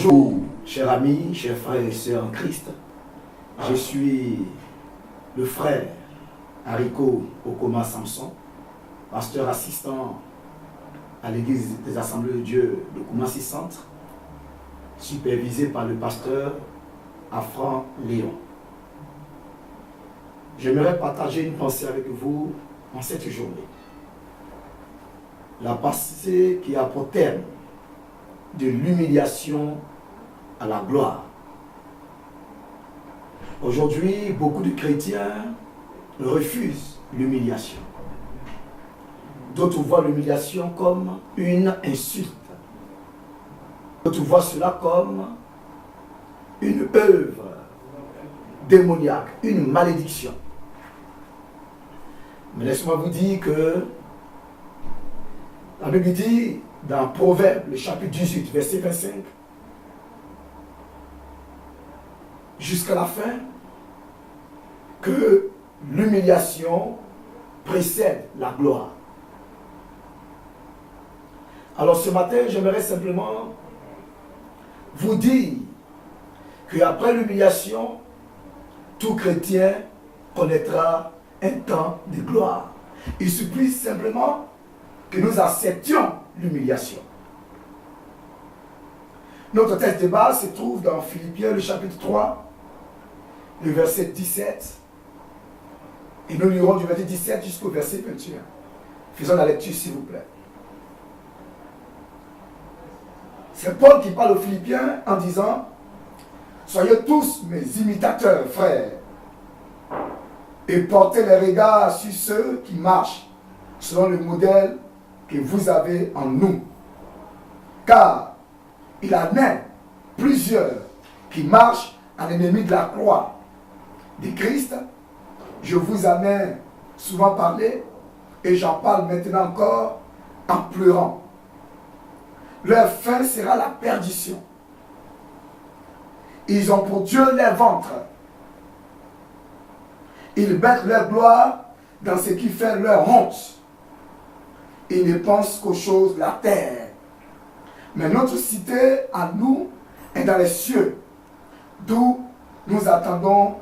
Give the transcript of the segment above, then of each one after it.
Bonjour, chers amis, chers frères et sœurs en Christ. Je suis le frère Hariko Okoma Samson, pasteur assistant à l'église des Assemblées de Dieu de Koumassi Centre, supervisé par le pasteur Afran Léon. J'aimerais partager une pensée avec vous en cette journée. La pensée qui a pour terme de l'humiliation à la gloire. Aujourd'hui, beaucoup de chrétiens refusent l'humiliation. D'autres voient l'humiliation comme une insulte. D'autres voient cela comme une œuvre démoniaque, une malédiction. Mais laissez-moi vous dire que la Bible dit dans Proverbe, le chapitre 18, verset 25, jusqu'à la fin, que l'humiliation précède la gloire. Alors ce matin, j'aimerais simplement vous dire qu'après l'humiliation, tout chrétien connaîtra un temps de gloire. Il suffit simplement que nous acceptions l'humiliation. Notre texte de base se trouve dans Philippiens, le chapitre 3, le verset 17. Et nous lirons du verset 17 jusqu'au verset 21. Faisons la lecture, s'il vous plaît. C'est Paul qui parle aux Philippiens en disant « Soyez tous mes imitateurs, frères, et portez les regards sur ceux qui marchent selon le modèle que vous avez en nous. Car il en est plusieurs qui marchent en ennemi de la croix de Christ. Je vous en ai souvent parlé et j'en parle maintenant encore en pleurant. Leur fin sera la perdition. Ils ont pour Dieu les ventres. Ils mettent leur gloire dans ce qui fait leur honte. Ils ne pensent qu'aux choses de la terre. Mais notre cité, à nous, est dans les cieux, d'où nous attendons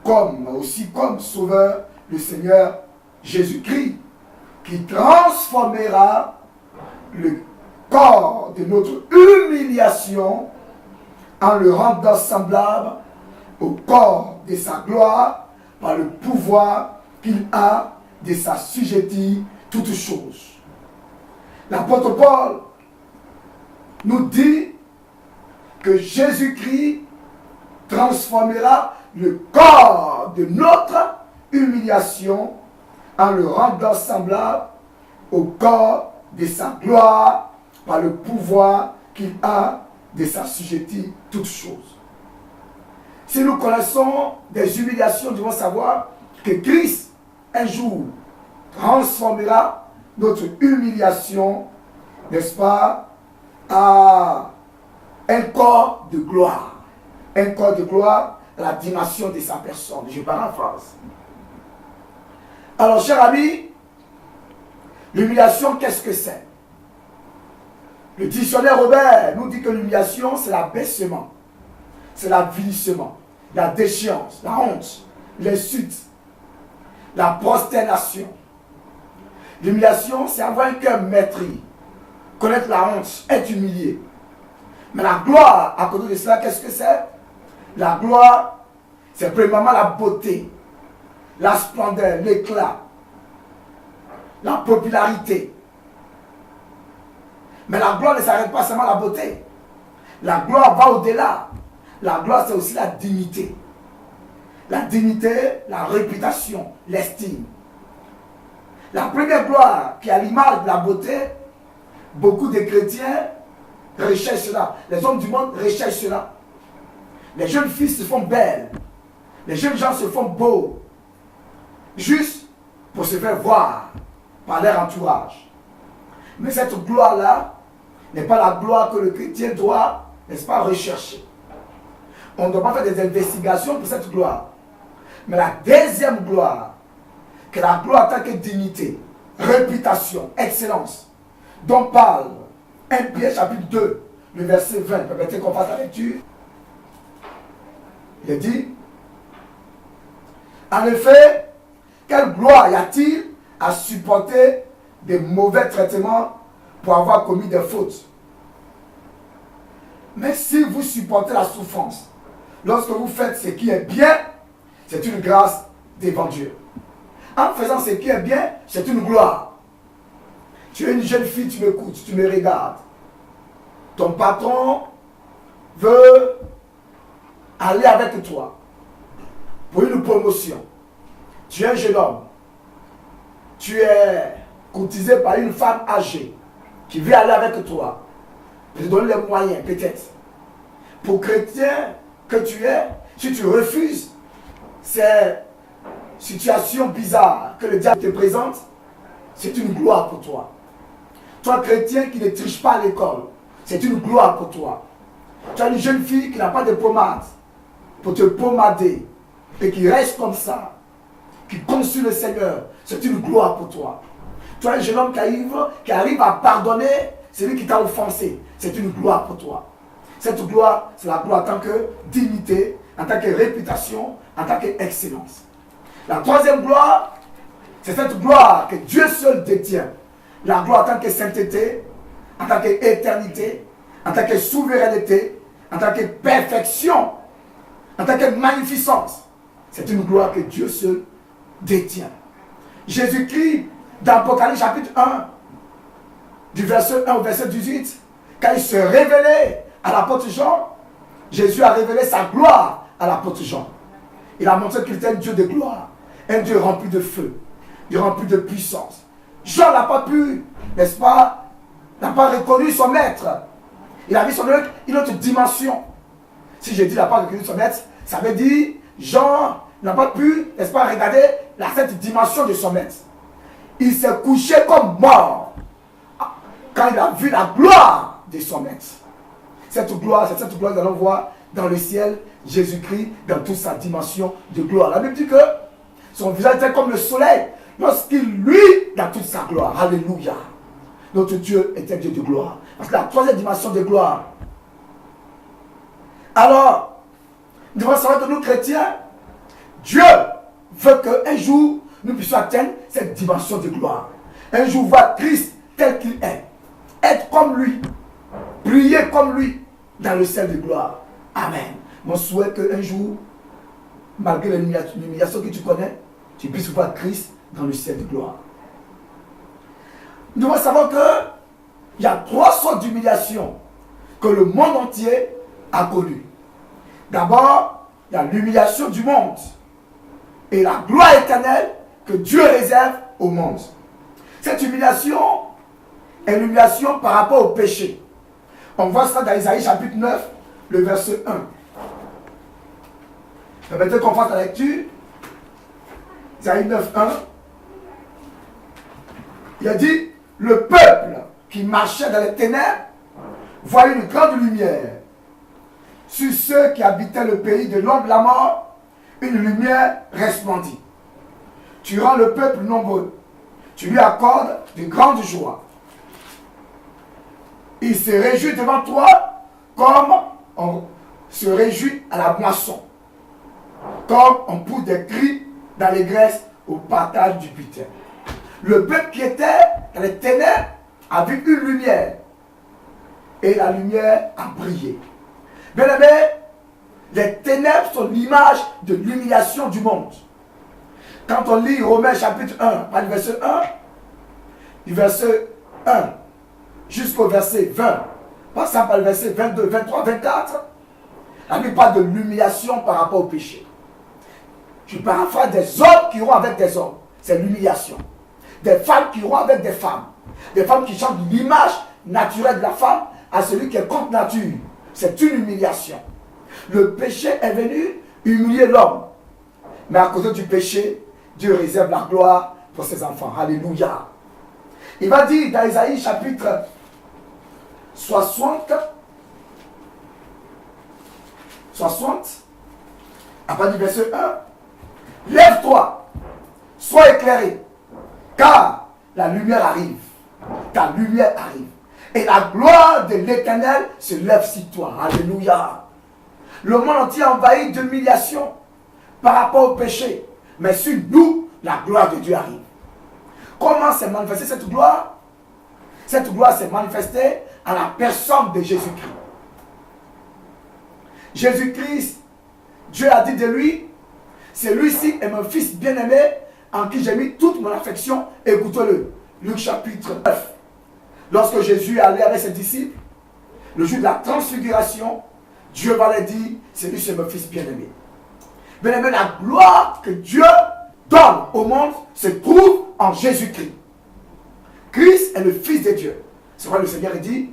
comme sauveur le Seigneur Jésus-Christ, qui transformera le corps de notre humiliation en le rendant semblable au corps de sa gloire par le pouvoir qu'il a de s'assujettir toutes choses. L'apôtre Paul nous dit que Jésus-Christ transformera le corps de notre humiliation en le rendant semblable au corps de sa gloire par le pouvoir qu'il a de s'assujettir toutes choses. Si nous connaissons des humiliations, nous devons savoir que Christ, un jour, transformera notre humiliation, n'est-ce pas, à un corps de gloire. Un corps de gloire à la dimension de sa personne. Je paraphrase. Alors, chers amis, l'humiliation, qu'est-ce que c'est? Le dictionnaire Robert nous dit que l'humiliation, c'est l'abaissement, c'est l'avilissement, la déchéance, la honte, l'insulte, la prosternation. L'humiliation, c'est avoir un cœur meurtri, connaître la honte, être humilié. Mais la gloire, à côté de cela, qu'est-ce que c'est? La gloire, c'est premièrement la beauté, la splendeur, l'éclat, la popularité. Mais la gloire ne s'arrête pas seulement à la beauté. La gloire va au-delà. La gloire, c'est aussi la dignité. La dignité, la réputation, l'estime. La première gloire qui est à l'image de la beauté, beaucoup de chrétiens recherchent cela. Les hommes du monde recherchent cela. Les jeunes filles se font belles. Les jeunes gens se font beaux. Juste pour se faire voir par leur entourage. Mais cette gloire-là n'est pas la gloire que le chrétien doit, n'est-ce pas, rechercher. On ne doit pas faire des investigations pour cette gloire. Mais la deuxième gloire, que la gloire en tant que dignité, réputation, excellence, dont parle 1 Pierre chapitre 2, le verset 20. Permettez qu'on fasse la lecture. Il est dit, en effet, quelle gloire y a-t-il à supporter des mauvais traitements pour avoir commis des fautes? Mais si vous supportez la souffrance, lorsque vous faites ce qui est bien, c'est une grâce devant Dieu. En faisant ce qui est bien, c'est une gloire. Tu es une jeune fille, tu m'écoutes, tu me regardes. Ton patron veut aller avec toi pour une promotion. Tu es un jeune homme. Tu es courtisé par une femme âgée qui veut aller avec toi. Je te donne les moyens, peut-être. Pour chrétien que tu es, si tu refuses ces situations bizarres que le diable te présente, c'est une gloire pour toi. Toi, chrétien qui ne triche pas à l'école, c'est une gloire pour toi. Tu as une jeune fille qui n'a pas de pommade pour te pommader et qui reste comme ça, qui compte sur le Seigneur, c'est une gloire pour toi. Tu as un jeune homme qui arrive à pardonner celui qui t'a offensé, c'est une gloire pour toi. Cette gloire, c'est la gloire en tant que dignité, en tant que réputation, en tant qu'excellence. La troisième gloire, c'est cette gloire que Dieu seul détient. La gloire en tant que sainteté, en tant qu'éternité, en tant que souveraineté, en tant que perfection, en tant que magnificence. C'est une gloire que Dieu seul détient. Jésus-Christ, dans Apocalypse chapitre 1, du verset 1 au verset 18, quand il se révélait à l'apôtre Jean, Jésus a révélé sa gloire à l'apôtre Jean. Il a montré qu'il était un Dieu de gloire, un Dieu rempli de feu, Dieu rempli de puissance. Jean n'a pas pu, n'est-ce pas, n'a pas reconnu son maître. Il a vu son maître une autre dimension. Si je dis qu'il n'a pas reconnu son maître, ça veut dire Jean n'a pas pu, n'est-ce pas, regarder cette dimension de son maître. Il s'est couché comme mort quand il a vu la gloire de son maître. Cette gloire, c'est cette gloire que nous allons voir dans le ciel, Jésus-Christ dans toute sa dimension de gloire. La Bible dit que son visage était comme le soleil lorsqu'il lui dans toute sa gloire. Alléluia. Notre Dieu est un Dieu de gloire. Parce que la troisième dimension de gloire. Alors, nous devons savoir que nous chrétiens, Dieu veut qu'un jour nous puissions atteindre cette dimension de gloire. Un jour voir Christ tel qu'il est. Être comme lui. Briller comme lui dans le ciel de gloire. Amen. Mon souhait qu'un jour, malgré l'humiliation que tu connais, tu puisses voir Christ dans le ciel de gloire. Nous devons savoir qu'il y a 3 sortes d'humiliation que le monde entier a connues. D'abord, il y a l'humiliation du monde et la gloire éternelle que Dieu réserve au monde. Cette humiliation est l'humiliation par rapport au péché. On voit ça dans Isaïe chapitre 9, le verset 1. Permettez qu'on fasse la lecture. Isaïe 9, 1. Il a dit, le peuple qui marchait dans les ténèbres voit une grande lumière. Sur ceux qui habitaient le pays de l'ombre de la mort, une lumière resplendit. Tu rends le peuple nombreux. Tu lui accordes de grandes joies. Il se réjouit devant toi comme on se réjouit à la moisson. Comme on pousse des cris d'allégresse au partage du butin. Le peuple qui était dans les ténèbres a vu une lumière. Et la lumière a brillé. Bien aimé, les ténèbres sont l'image de l'humiliation du monde. Quand on lit Romains chapitre 1, par le verset 1, du verset 1 jusqu'au verset 20, passant par le verset 22, 23, 24, la Bible parle de l'humiliation par rapport au péché. Je paraphrases des hommes qui iront avec des hommes, c'est l'humiliation. Des femmes qui iront avec des femmes. Des femmes qui changent l'image naturelle de la femme à celui qui est contre nature. C'est une humiliation. Le péché est venu humilier l'homme. Mais à cause du péché, Dieu réserve la gloire pour ses enfants. Alléluia. Il va dire dans Isaïe chapitre 60, à partir du verset 1, lève-toi, sois éclairé, car la lumière arrive. Ta lumière arrive. Et la gloire de l'Éternel se lève sur toi. Alléluia. Le monde entier est envahi d'humiliation par rapport au péché. Mais sur nous, la gloire de Dieu arrive. Comment s'est manifestée cette gloire? Cette gloire s'est manifestée à la personne de Jésus-Christ. Jésus-Christ, Dieu a dit de lui, celui-ci est mon fils bien-aimé en qui j'ai mis toute mon affection. Écoutez-le. Luc chapitre 9. Lorsque Jésus est allé avec ses disciples, le jour de la transfiguration, Dieu va leur dire, celui-ci est mon fils bien-aimé. Bien-aimé, la gloire que Dieu donne au monde se trouve en Jésus-Christ. Christ est le Fils de Dieu. C'est pourquoi le Seigneur dit,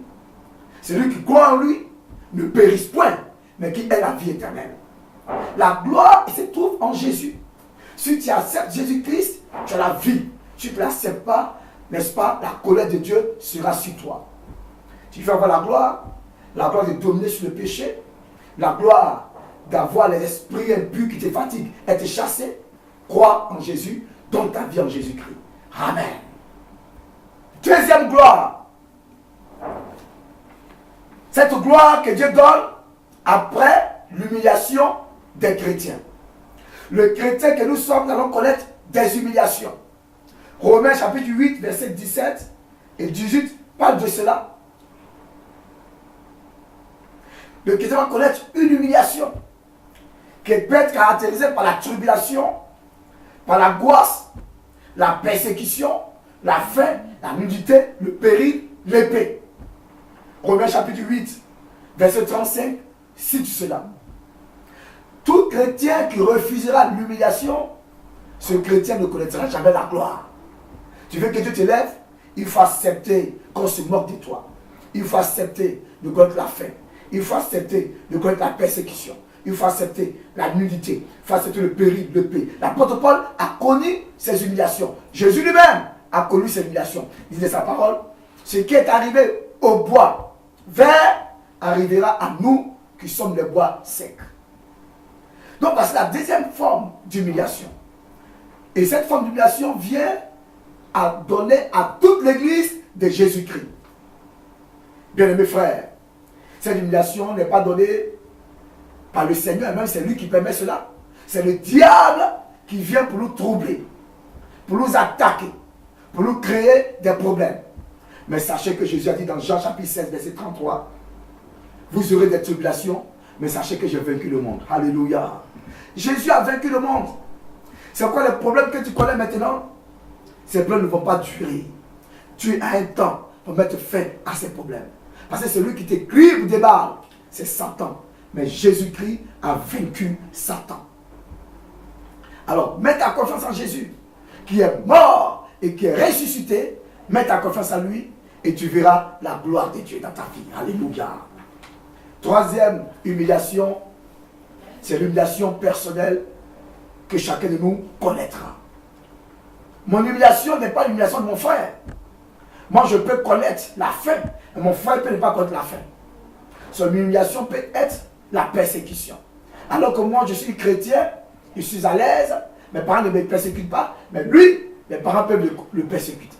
celui qui croit en lui ne périsse point, mais qui ait la vie éternelle. La gloire se trouve en Jésus. Si tu acceptes Jésus-Christ, tu as la vie. Si tu ne l'acceptes pas, n'est-ce pas, la colère de Dieu sera sur toi. Tu veux avoir la gloire de dominer sur le péché, la gloire d'avoir les esprits impurs qui te fatiguent et te chasser. Crois en Jésus, donne ta vie en Jésus-Christ. Amen. Deuxième gloire. Cette gloire que Dieu donne après l'humiliation des chrétiens. Le chrétien que nous sommes, nous allons connaître des humiliations. Romains chapitre 8, verset 17 et 18 parle de cela. Le chrétien va connaître une humiliation qui peut être caractérisée par la tribulation, par l'angoisse, la persécution, la faim, la nudité, le péril, l'épée. Romains chapitre 8, verset 35, cite cela. Tout chrétien qui refusera l'humiliation, ce chrétien ne connaîtra jamais la gloire. Tu veux que Dieu te lève, il faut accepter qu'on se moque de toi. Il faut accepter de connaître la faim. Il faut accepter de connaître la persécution. Il faut accepter la nudité. Il faut accepter le péril, l'épée. L'apôtre Paul a connu ces humiliations. Jésus lui-même a connu ces humiliations. Il disait sa parole. Ce qui est arrivé au bois vert arrivera à nous qui sommes les bois secs. Donc, c'est la deuxième forme d'humiliation. Et cette forme d'humiliation vient à donner à toute l'église de Jésus-Christ. Bien-aimés frères, cette humiliation n'est pas donnée par le Seigneur, même c'est lui qui permet cela. C'est le diable qui vient pour nous troubler, pour nous attaquer, pour nous créer des problèmes. Mais sachez que Jésus a dit dans Jean chapitre 16, verset 33, vous aurez des tribulations, mais sachez que j'ai vaincu le monde. Alléluia. Jésus a vaincu le monde. C'est quoi les problèmes que tu connais maintenant? Ces problèmes ne vont pas durer. Tu as un temps pour mettre fin à ces problèmes. Parce que celui qui t'écrive des balles, c'est Satan. Mais Jésus-Christ a vaincu Satan. Alors, mets ta confiance en Jésus, qui est mort et qui est ressuscité. Mets ta confiance en lui et tu verras la gloire de Dieu dans ta vie. Alléluia. Troisième humiliation, c'est l'humiliation personnelle que chacun de nous connaîtra. Mon humiliation n'est pas l'humiliation de mon frère. Moi, je peux connaître la faim, et mon frère peut ne pas connaître la faim. Son humiliation peut être la persécution. Alors que moi, je suis chrétien, je suis à l'aise, mes parents ne me persécutent pas, mais lui, mes parents peuvent le persécuter.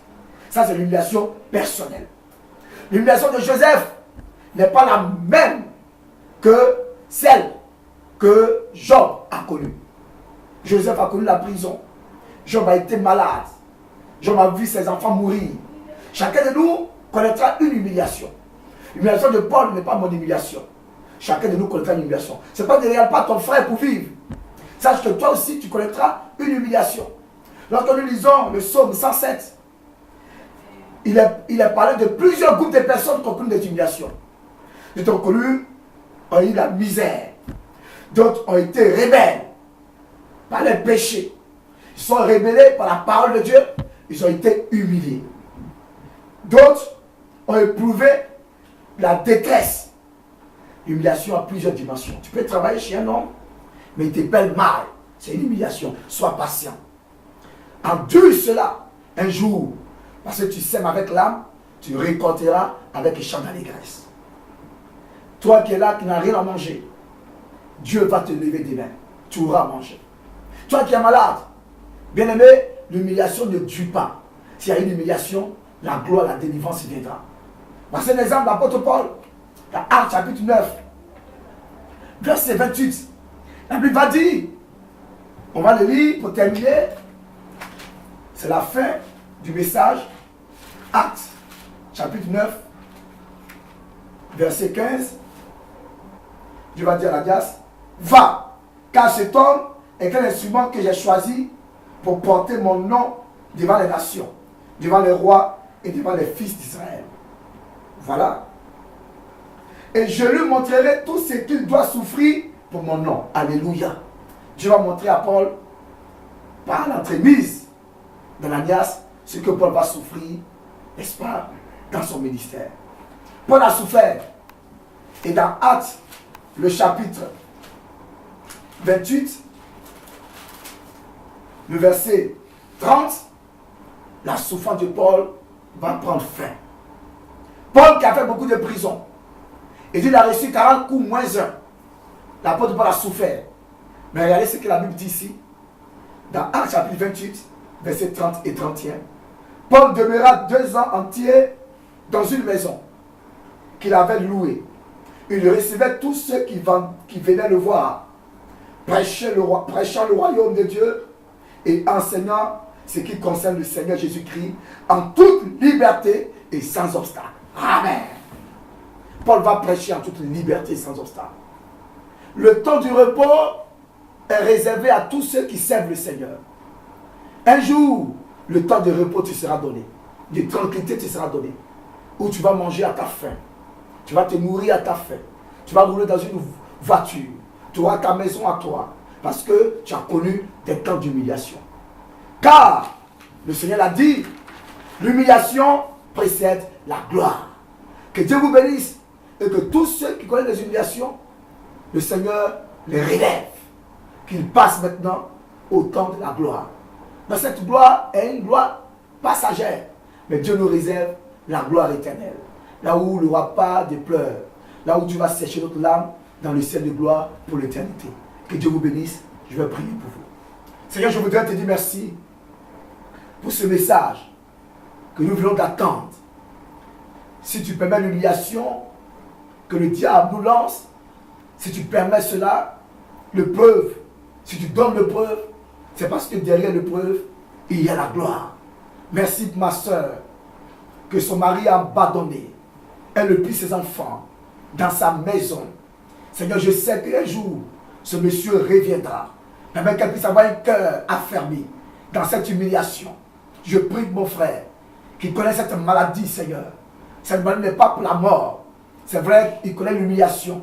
Ça, c'est l'humiliation personnelle. L'humiliation de Joseph n'est pas la même que celle que Job a connue. Joseph a connu la prison. Job a été malade. Job a vu ses enfants mourir. Chacun de nous connaîtra une humiliation. L'humiliation de Paul n'est pas mon humiliation. Chacun de nous connaîtra une humiliation. Ce n'est pas derrière pas ton frère pour vivre. Sache que toi aussi, tu connaîtras une humiliation. Lorsque nous lisons le psaume 107, il est parlé de plusieurs groupes de personnes qui ont connu des humiliations. D'autres ont connu la misère. D'autres ont été rebelles par les péchés. Ils sont rebellés par la parole de Dieu. Ils ont été humiliés. D'autres ont éprouvé la détresse. L'humiliation a plusieurs dimensions. Tu peux travailler chez un homme, mais il te paie mal. C'est une humiliation. Sois patient. Endure cela un jour. Parce que tu sèmes avec l'âme, tu récolteras avec les champs d'allégresse. Toi qui es là, qui n'as rien à manger, Dieu va te lever demain. Tu auras à manger. Toi qui es malade, bien aimé, l'humiliation ne tue pas. S'il y a une humiliation, la gloire, la délivrance viendra. Voici un exemple de l'apôtre Paul, dans Actes chapitre 9, verset 28. La Bible va dire, on va le lire pour terminer, c'est la fin du message. Actes chapitre 9, verset 15. Dieu va dire à Ananias, va, car cet homme est un instrument que j'ai choisi pour porter mon nom devant les nations, devant les rois et devant les fils d'Israël. Voilà. Et je lui montrerai tout ce qu'il doit souffrir pour mon nom. Alléluia. Dieu va montrer à Paul, par l'entremise d'Ananias, ce que Paul va souffrir, n'est-ce pas, dans son ministère. Paul a souffert. Et dans Actes, le chapitre 28, le verset 30, la souffrance de Paul va prendre fin. Paul qui a fait beaucoup de prison, et il a reçu 40 coups moins 1. L'apôtre Paul a souffert. Mais regardez ce que la Bible dit ici. Dans Actes chapitre 28, versets 30 et 31. Paul demeura 2 ans entiers dans une maison qu'il avait louée. Il recevait tous ceux qui venaient le voir, prêchant le royaume de Dieu et enseignant ce qui concerne le Seigneur Jésus-Christ en toute liberté et sans obstacle. Amen. Paul va prêcher en toute liberté et sans obstacle. Le temps du repos est réservé à tous ceux qui servent le Seigneur. Un jour, le temps de repos te sera donné. De tranquillité te sera donné. Où tu vas manger à ta faim. Tu vas te nourrir à ta faim. Tu vas rouler dans une voiture. Tu auras ta maison à toi. Parce que tu as connu des temps d'humiliation. Car, le Seigneur l'a dit, l'humiliation précède la gloire. Que Dieu vous bénisse. Et que tous ceux qui connaissent les humiliations, le Seigneur les relève. Qu'ils passent maintenant au temps de la gloire. Mais cette gloire est une gloire passagère. Mais Dieu nous réserve la gloire éternelle. Là où il n'y aura pas de pleurs. Là où Dieu va sécher notre larme dans le ciel de gloire pour l'éternité. Que Dieu vous bénisse. Je vais prier pour vous. Seigneur, je voudrais te dire merci pour ce message que nous venons d'attendre. Si tu permets l'humiliation que le diable nous lance, si tu permets cela, l'épreuve, si tu donnes l'épreuve, c'est parce que derrière l'épreuve, il y a la gloire. Merci pour ma soeur, que son mari a abandonné. Elle plie ses enfants dans sa maison. Seigneur, je sais qu'un jour, ce monsieur reviendra. Afin qu'elle puisse avoir un cœur affermi dans cette humiliation. Je prie de mon frère qui connaît cette maladie, Seigneur. Cette maladie n'est pas pour la mort. C'est vrai qu'il connaît l'humiliation.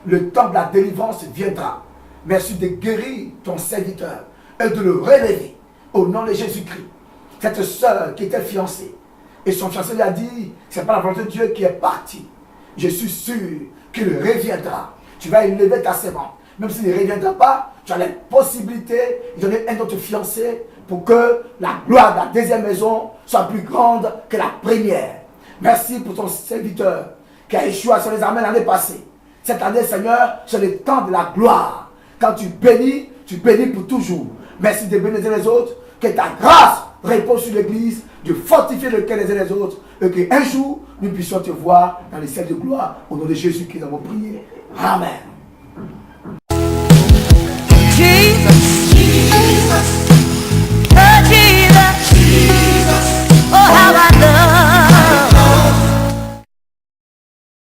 Le temps de la délivrance viendra. Merci de guérir ton serviteur et de le relever au nom de Jésus-Christ. Cette soeur qui était fiancée et son fiancé lui a dit, c'est pas la volonté de Dieu qui est parti. Je suis sûr qu'il reviendra. Tu vas élever ta sémence. Même s'il ne reviendra pas, tu as la possibilité de donner un autre fiancé pour que la gloire de la deuxième maison soit plus grande que la première. Merci pour ton serviteur qui a échoué sur les armées l'année passée. Cette année, Seigneur, c'est le temps de la gloire. Quand tu bénis pour toujours. Merci de bénir les autres. Que ta grâce repose sur l'église, de fortifier le cœur des uns des autres. Et qu'un jour, nous puissions te voir dans les ciels de gloire. Au nom de Jésus-Christ, nous avons prié. Amen.